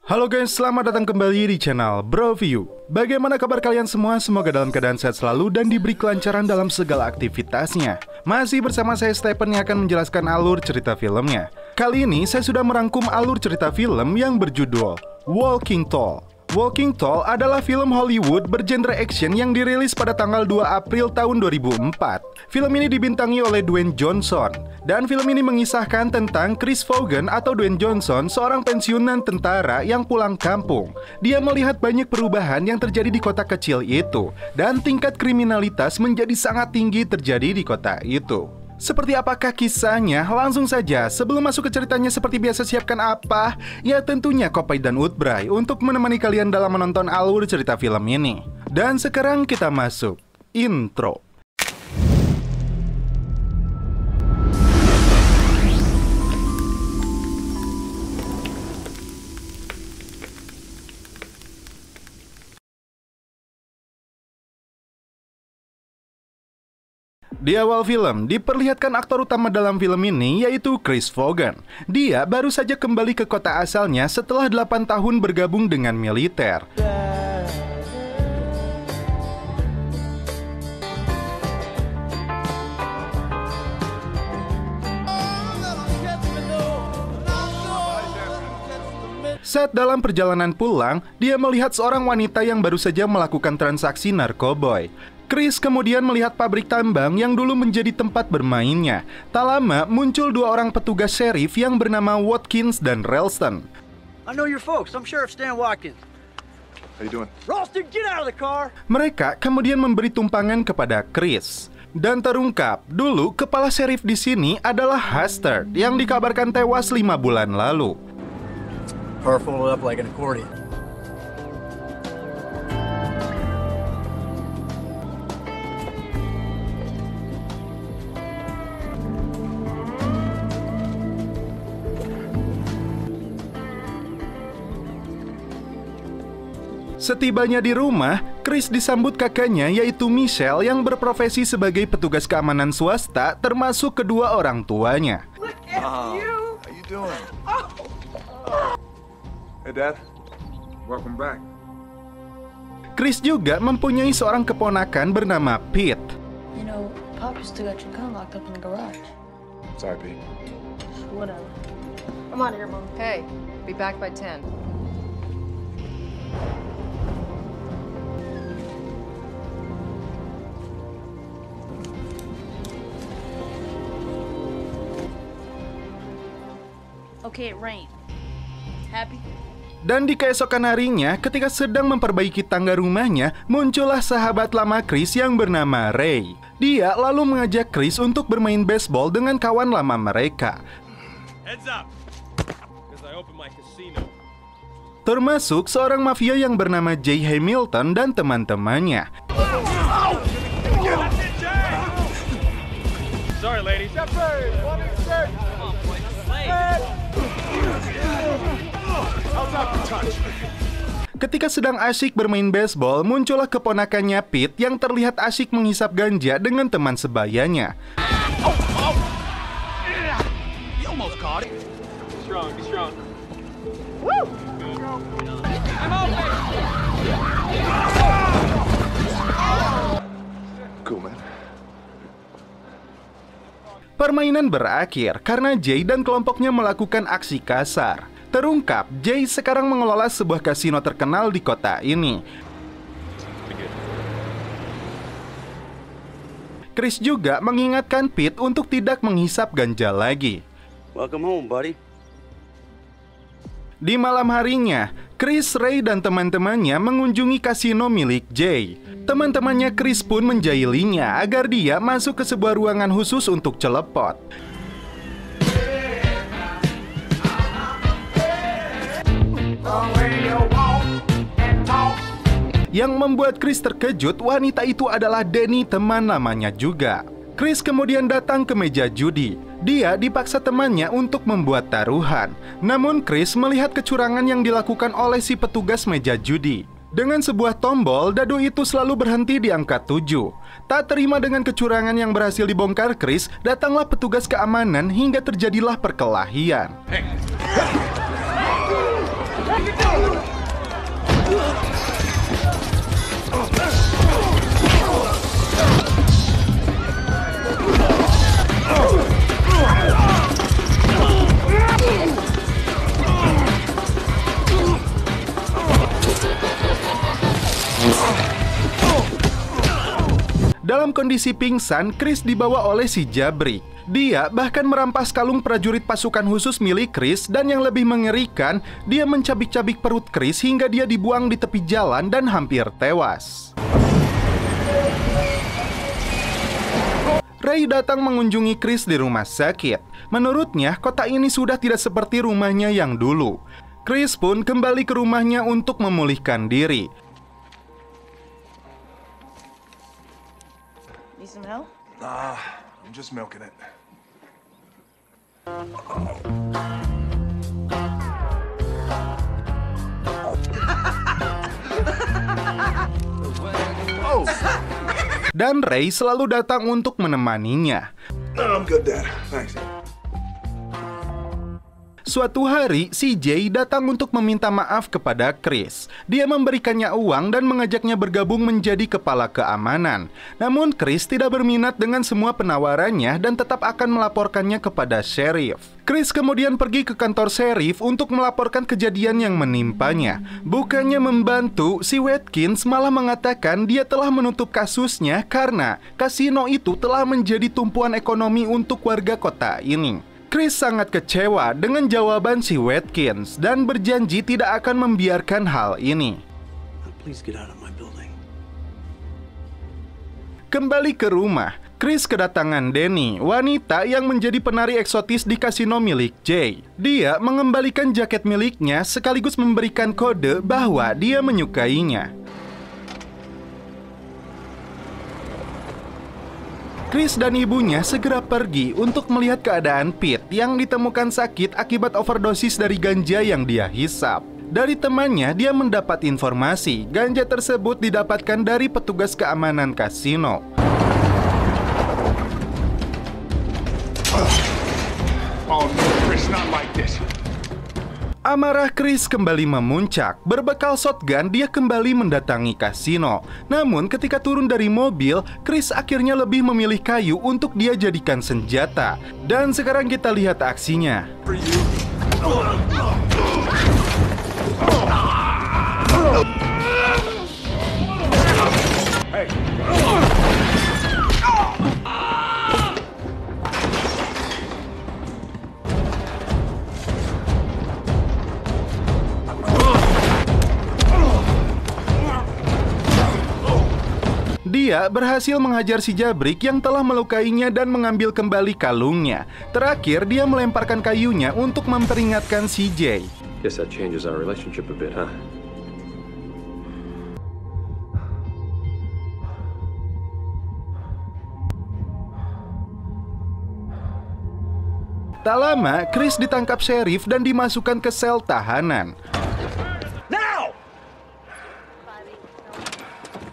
Halo guys, selamat datang kembali di channel Broview. Bagaimana kabar kalian semua? Semoga dalam keadaan sehat selalu dan diberi kelancaran dalam segala aktivitasnya. Masih bersama saya Stephen yang akan menjelaskan alur cerita filmnya. Kali ini saya sudah merangkum alur cerita film yang berjudul Walking Tall. Walking Tall adalah film Hollywood bergenre action yang dirilis pada tanggal 2 April tahun 2004. Film ini dibintangi oleh Dwayne Johnson. Dan film ini mengisahkan tentang Chris Vaughan atau Dwayne Johnson, seorang pensiunan tentara yang pulang kampung. Dia melihat banyak perubahan yang terjadi di kota kecil itu, dan tingkat kriminalitas menjadi sangat tinggi terjadi di kota itu. Seperti apakah kisahnya? Langsung saja, sebelum masuk ke ceritanya seperti biasa siapkan apa? Ya tentunya kopi dan Woodbray untuk menemani kalian dalam menonton alur cerita film ini. Dan sekarang kita masuk intro. Di awal film, diperlihatkan aktor utama dalam film ini yaitu Chris Vaughan. Dia baru saja kembali ke kota asalnya setelah 8 tahun bergabung dengan militer. Saat dalam perjalanan pulang, dia melihat seorang wanita yang baru saja melakukan transaksi narkoboy. Chris kemudian melihat pabrik tambang yang dulu menjadi tempat bermainnya. Tak lama muncul dua orang petugas sheriff yang bernama Watkins dan Ralston. I know your folks. I'm Sheriff Stan Watkins. How you doing? Ralston, get out of the car. Mereka kemudian memberi tumpangan kepada Chris. Dan terungkap, dulu kepala sheriff di sini adalah Hastert yang dikabarkan tewas 5 bulan lalu. Car folded up like an accordion. Setibanya di rumah, Chris disambut kakaknya yaitu Michelle yang berprofesi sebagai petugas keamanan swasta termasuk kedua orang tuanya. How you doing? Hey Dad, welcome back. Chris juga mempunyai seorang keponakan bernama Pete. You know, Pop still got your gun locked up in the garage. Sorry, Pete. Whatever. I'm out of here, Mom. Hey, be back by 10. Okay, it rained. Happy? Dan di keesokan harinya, ketika sedang memperbaiki tangga rumahnya, muncullah sahabat lama Chris yang bernama Ray. Dia lalu mengajak Chris untuk bermain baseball dengan kawan lama mereka. Heads up, because I opened my casino. Termasuk seorang mafia yang bernama Jay Hamilton dan teman-temannya. Sorry, ladies. Ketika sedang asyik bermain baseball, muncullah keponakannya Pete yang terlihat asyik menghisap ganja dengan teman sebayanya. You almost caught it. Be strong, be strong. Cool, man. Permainan berakhir karena Jay dan kelompoknya melakukan aksi kasar. Terungkap, Jay sekarang mengelola sebuah kasino terkenal di kota ini. Chris juga mengingatkan Pete untuk tidak menghisap ganja lagi. Welcome home, buddy. Di malam harinya, Chris, Ray, dan teman-temannya mengunjungi kasino milik Jay. Teman-temannya Chris pun menjailinya agar dia masuk ke sebuah ruangan khusus untuk celepot. Yang membuat Chris terkejut, wanita itu adalah Danny, teman lamanya juga. Chris kemudian datang ke meja judi. Dia dipaksa temannya untuk membuat taruhan. Namun Chris melihat kecurangan yang dilakukan oleh si petugas meja judi. Dengan sebuah tombol, dadu itu selalu berhenti di angka 7. Tak terima dengan kecurangan yang berhasil dibongkar Chris, datanglah petugas keamanan hingga terjadilah perkelahian. Hey. Dalam kondisi pingsan, Chris dibawa oleh si Jabrik. Dia bahkan merampas kalung prajurit pasukan khusus milik Chris, dan yang lebih mengerikan, dia mencabik-cabik perut Chris hingga dia dibuang di tepi jalan dan hampir tewas. Ray datang mengunjungi Chris di rumah sakit. Menurutnya, kota ini sudah tidak seperti rumahnya yang dulu. Chris pun kembali ke rumahnya untuk memulihkan diri. Need some help? Nah, I'm just milking it. Dan Ray selalu datang untuk menemaninya. I'm good, Dad. Thanks. Suatu hari, CJ datang untuk meminta maaf kepada Chris. Dia memberikannya uang dan mengajaknya bergabung menjadi kepala keamanan. Namun Chris tidak berminat dengan semua penawarannya dan tetap akan melaporkannya kepada sheriff. Chris kemudian pergi ke kantor sheriff untuk melaporkan kejadian yang menimpanya. Bukannya membantu, si Watkins malah mengatakan dia telah menutup kasusnya karena kasino itu telah menjadi tumpuan ekonomi untuk warga kota ini. Chris sangat kecewa dengan jawaban si Watkins dan berjanji tidak akan membiarkan hal ini. Please get out of my building. Kembali ke rumah, Chris kedatangan Danny, wanita yang menjadi penari eksotis di kasino milik Jay. Dia mengembalikan jaket miliknya sekaligus memberikan kode bahwa dia menyukainya. Chris dan ibunya segera pergi untuk melihat keadaan Pete yang ditemukan sakit akibat overdosis dari ganja yang dia hisap. Dari temannya, dia mendapat informasi ganja tersebut didapatkan dari petugas keamanan kasino. Oh no, Chris, not like this. Amarah Chris kembali memuncak. Berbekal shotgun, dia kembali mendatangi kasino. Namun ketika turun dari mobil, Chris akhirnya lebih memilih kayu untuk dia jadikan senjata. Dan sekarang kita lihat aksinya. Hey. Dia berhasil menghajar si Jabrik yang telah melukainya dan mengambil kembali kalungnya. Terakhir, dia melemparkan kayunya untuk memperingatkan si Jay. Guess that changes our relationship a bit, huh? Tak lama, Chris ditangkap sheriff dan dimasukkan ke sel tahanan.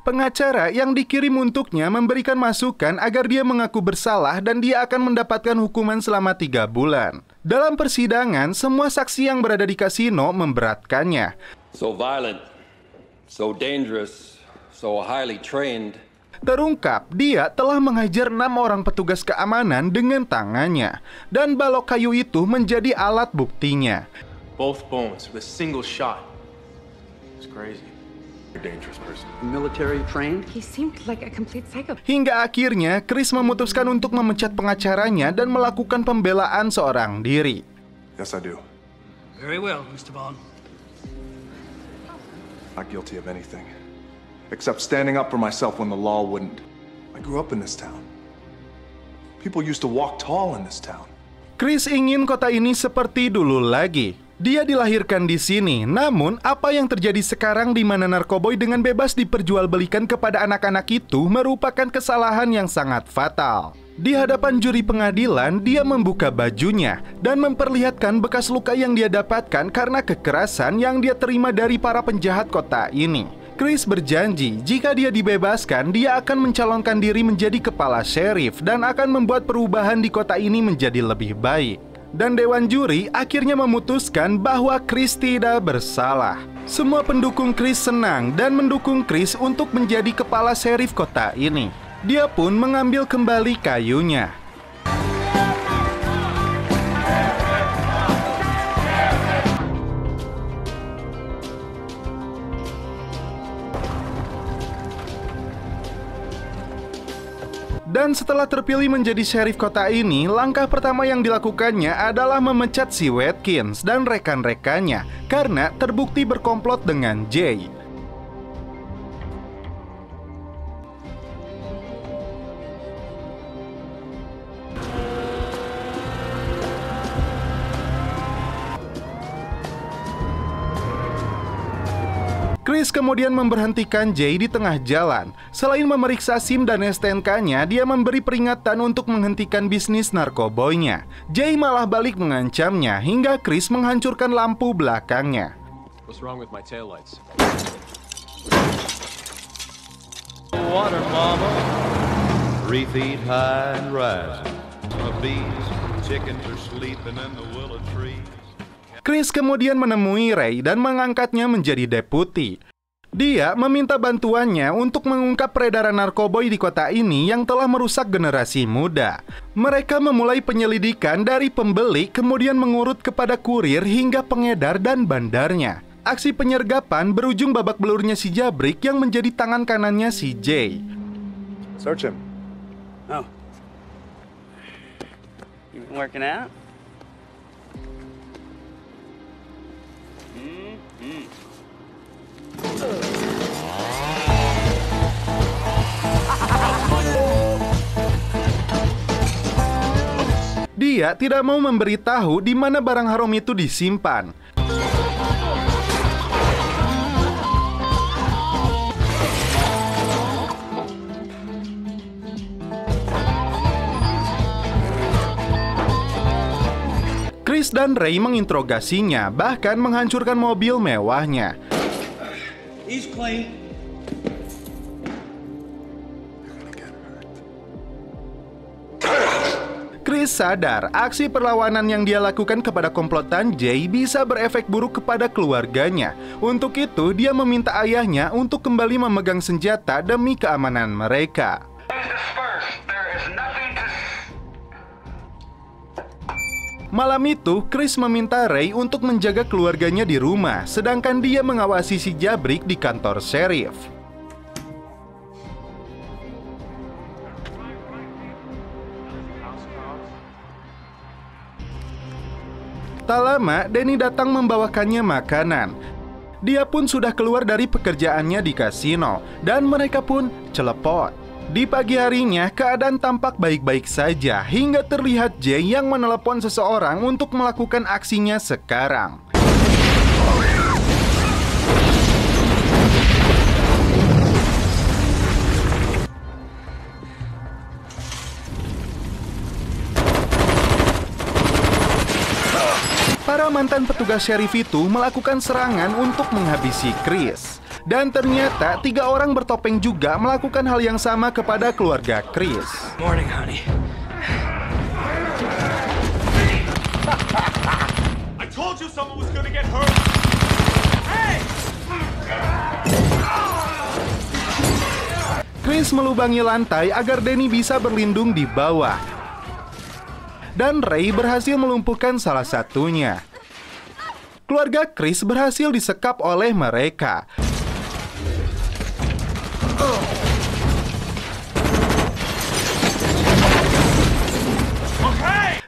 Pengacara yang dikirim untuknya memberikan masukan agar dia mengaku bersalah dan dia akan mendapatkan hukuman selama 3 bulan. Dalam persidangan, semua saksi yang berada di kasino memberatkannya. So violent, so dangerous, so highly trained. Terungkap, dia telah menghajar 6 orang petugas keamanan dengan tangannya. Dan balok kayu itu menjadi alat buktinya. Both bones with a single shot. It's crazy. Dangerous person. Military trained? He seemed like a complete psychopath. Hingga akhirnya, Chris memutuskan untuk memecat pengacaranya dan melakukan pembelaan seorang diri. Yes, I do. Very well, Mr. Bond. Not guilty of anything. Except standing up for myself when the law wouldn't. I grew up in this town. People used to walk tall in this town. Chris ingin kota ini seperti dulu lagi. Dia dilahirkan di sini, namun apa yang terjadi sekarang di mana narkoboy dengan bebas diperjualbelikan kepada anak-anak itu merupakan kesalahan yang sangat fatal. Di hadapan juri pengadilan, dia membuka bajunya dan memperlihatkan bekas luka yang dia dapatkan karena kekerasan yang dia terima dari para penjahat kota ini. Chris berjanji jika dia dibebaskan, dia akan mencalonkan diri menjadi kepala sheriff dan akan membuat perubahan di kota ini menjadi lebih baik. Dan dewan juri akhirnya memutuskan bahwa Chris tidak bersalah. Semua pendukung Chris senang dan mendukung Chris untuk menjadi kepala sheriff kota ini. Dia pun mengambil kembali kayunya. Dan setelah terpilih menjadi sheriff kota ini, langkah pertama yang dilakukannya adalah memecat si Watkins dan rekan-rekannya karena terbukti berkomplot dengan Jay. Chris kemudian memberhentikan Jay di tengah jalan. Selain memeriksa SIM dan STNK-nya, dia memberi peringatan untuk menghentikan bisnis narkoboynya. Jay malah balik mengancamnya hingga Chris menghancurkan lampu belakangnya. What's wrong with my taillights? Water, mama. 3 feet high and rising. My bees, chickens are sleeping in the willow trees. Chris kemudian menemui Ray dan mengangkatnya menjadi deputi. Dia meminta bantuannya untuk mengungkap peredaran narkoboy di kota ini yang telah merusak generasi muda. Mereka memulai penyelidikan dari pembeli, kemudian mengurut kepada kurir hingga pengedar dan bandarnya. Aksi penyergapan berujung babak belurnya si Jabrik yang menjadi tangan kanannya si Jay. Search him. Oh. You been working out? Dia tidak mau memberitahu di mana barang haram itu disimpan. Chris dan Ray menginterogasinya, bahkan menghancurkan mobil mewahnya. He's clean. Chris sadar aksi perlawanan yang dia lakukan kepada komplotan Jay bisa berefek buruk kepada keluarganya. Untuk itu, dia meminta ayahnya untuk kembali memegang senjata demi keamanan mereka. Malam itu, Chris meminta Ray untuk menjaga keluarganya di rumah, sedangkan dia mengawasi si Jabrik di kantor sheriff. Tak lama, Danny datang membawakannya makanan. Dia pun sudah keluar dari pekerjaannya di kasino, dan mereka pun celepot. Di pagi harinya, keadaan tampak baik-baik saja, hingga terlihat Jay yang menelepon seseorang untuk melakukan aksinya sekarang. Para mantan petugas sheriff itu melakukan serangan untuk menghabisi Chris. Dan ternyata 3 orang bertopeng juga melakukan hal yang sama kepada keluarga Chris. Morning, honey. I told you someone was gonna get hurt. Hey! Chris melubangi lantai agar Danny bisa berlindung di bawah. Dan Ray berhasil melumpuhkan salah satunya. Keluarga Chris berhasil disekap oleh mereka.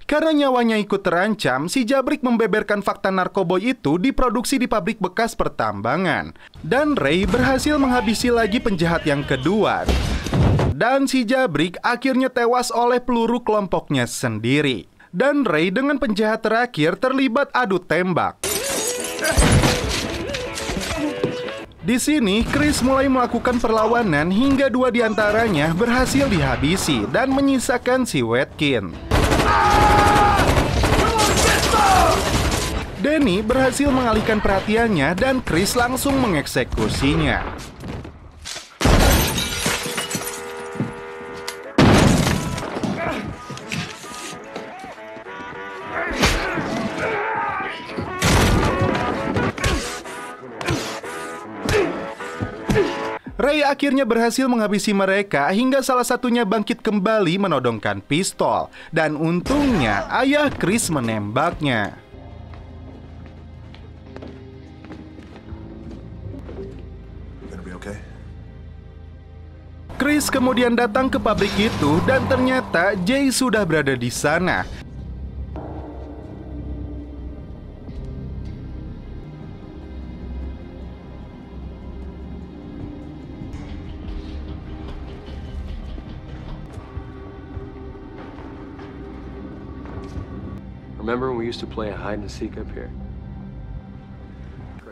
Karena nyawanya ikut terancam, si Jabrik membeberkan fakta narkoboy itu diproduksi di pabrik bekas pertambangan. Dan Ray berhasil menghabisi lagi penjahat yang kedua. Dan si Jabrik akhirnya tewas oleh peluru kelompoknya sendiri. Dan Ray dengan penjahat terakhir terlibat adu tembak. Di sini, Chris mulai melakukan perlawanan hingga 2 diantaranya berhasil dihabisi dan menyisakan si Watkins. Danny berhasil mengalihkan perhatiannya dan Chris langsung mengeksekusinya. Ray akhirnya berhasil menghabisi mereka hingga salah satunya bangkit kembali menodongkan pistol. Dan untungnya ayah Chris menembaknya. Chris kemudian datang ke pabrik itu dan ternyata Jay sudah berada di sana. Remember when we used to play hide and seek up here?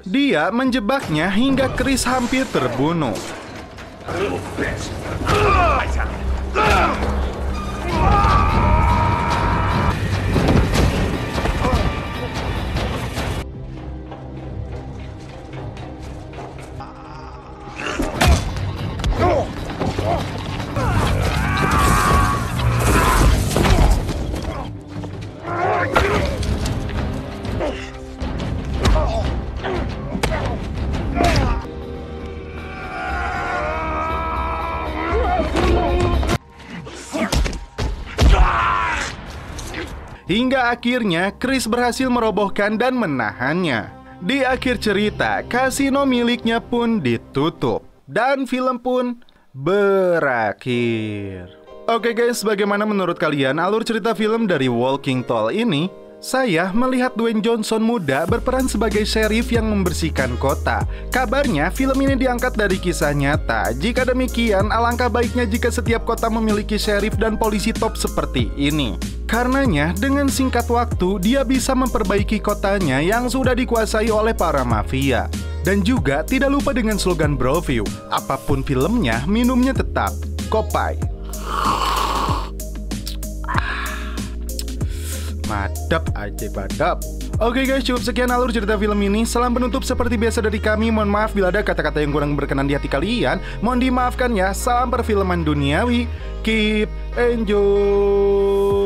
Dia menjebaknya hingga Chris hampir terbunuh. Hingga akhirnya Chris berhasil merobohkan dan menahannya. Di akhir cerita, kasino miliknya pun ditutup dan film pun berakhir. Oke guys, bagaimana menurut kalian alur cerita film dari Walking Tall ini? Saya melihat Dwayne Johnson muda berperan sebagai sheriff yang membersihkan kota. Kabarnya film ini diangkat dari kisah nyata. Jika demikian, alangkah baiknya jika setiap kota memiliki sheriff dan polisi top seperti ini. Karenanya, dengan singkat waktu, dia bisa memperbaiki kotanya yang sudah dikuasai oleh para mafia. Dan juga tidak lupa dengan slogan Broview, apapun filmnya, minumnya tetap Kopai. Madap aja badap. Oke guys, cukup sekian alur cerita film ini. Salam penutup seperti biasa dari kami. Mohon maaf bila ada kata-kata yang kurang berkenan di hati kalian. Mohon dimaafkan ya. Salam perfilman duniawi. Keep enjoy.